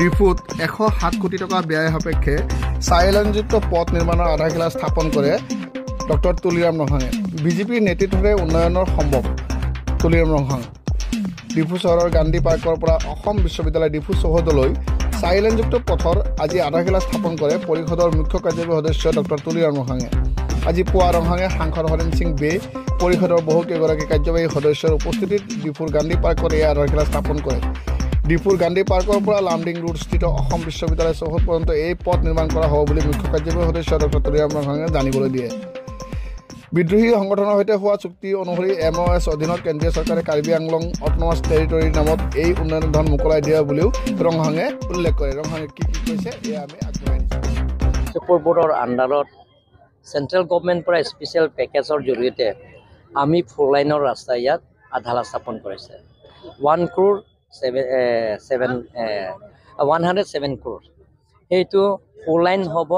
ডিফুত 107 কোটি টকা ব্যয় সাপেক্ষে 4 লেনযুক্ত পথ নিৰ্মাণৰ আধাৰশিলা স্থাপন কৰে ডক্টৰ তুলিৰাম ৰংহাঙে। বিজেপিৰ নেতৃত্বৰে উন্নয়নৰ সম্ভৱ তুলিৰাম ৰংহাং। ডিফু চহৰৰ গান্ধী পাৰ্কৰ পৰা অসম বিশ্ববিদ্যালয় ডিফু চৌহদলৈ 4 লেনযুক্ত পথৰ আজি আধাৰশিলা স্থাপন কৰে পৰিষদৰ মুখ্য কাৰ্যবাহী সদস্য ডক্টৰ তুলিৰাম ৰংহাঙে। আজি পুৱা ৰংহাঙে সাংসদ হৰেণ সিং বে পৰিষদৰ বহুকেইগৰাকী কাৰ্যবাহী সদস্যৰ উপস্থিতিত ডিফুৰ গান্ধী পাৰ্কত এই আধাৰশিলা স্থাপন কৰে। ডিফুৰ গান্ধী পাৰ্কৰ পৰা লামডিং ৰোড স্থিত অসম বিশ্ববিদ্যালয় চৌহদ পৰ্যন্ত এই পথ নিৰ্মাণ কৰা হ'ব বুলি মুখ্য কাৰ্যবাহী সদস্য ডক্টৰ তুলিৰাম ৰংহাঙে জানিবলৈ দিয়ে। বিদ্ৰোহী সংগঠনৰ সৈতে হোৱা চুক্তি অনুসৰি MOS অধীনত কেন্দ্ৰীয় চৰকাৰে কাৰ্বি আংলং অট'নমাছ টেৰিটৰীৰ নামত এই উন্নয়নৰ ধন মোকলাই দিয়া বুলিও ৰংহাঙে উল্লেখ কৰে। ৰংহাঙে কি কৈছে এয়া আমি আগবঢ়াই দিছোঁ। চুপুৰ বোৰ্ডৰ আণ্ডাৰত চেণ্ট্ৰেল গভৰ্ণমেণ্ট পৰা স্পেচিয়েল পেকেজৰ জৰিয়তে আমি 4 লাইনৰ ৰাস্তা ইয়াত আধালা স্থাপন কৰিছে 107 crore। সেইটো 4 লাইন হ'ব,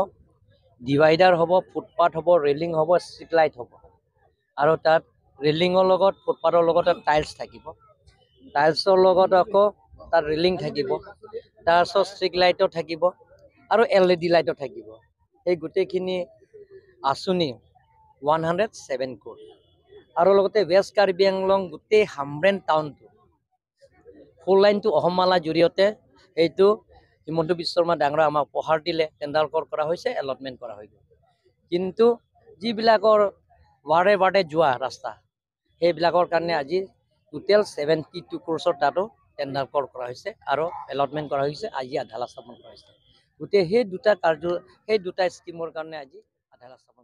ডিভাইডাৰ হ'ব, ফুটপাথ হ'ব, ৰেলিং হ'ব, ষ্ট্ৰীট লাইট হ'ব। আৰু তাত ৰেলিঙৰ লগত ফুটপাথৰ লগতে টাইলছ থাকিব। টাইলছৰ লগত আকৌ তাত ৰেলিং থাকিব, তাৰপিছত ষ্ট্ৰীট লাইটো থাকিব আৰু LED লাইটো থাকিব। এই গোটেইখিনি আঁচনি 107 crore। আৰু লগতে ৱেষ্ট কাৰ্বি আংলং গোটেই হামৰেন টাউনটো 4 লাইনটো অসমমালাৰ জৰিয়তে এইটো হিমন্ত বিশ্ব শৰ্মা ডাঙৰে আমাক উপহাৰ দিলে, টেণ্ডাৰ কৰা হৈছে, এলটমেণ্ট কৰা হৈ গ'ল। কিন্তু যিবিলাকৰ ৱাৰ্ডে যোৱা ৰাস্তা সেইবিলাকৰ কাৰণে আজি টোটেল 72 crore তাতো টেণ্ডাৰ কৰা হৈছে আৰু এলটমেণ্ট কৰা হৈছে। আজি আধালা স্থাপন কৰা হৈছে। গোটেই সেই দুটা স্কিমৰ কাৰণে আজি আধালা স্থাপন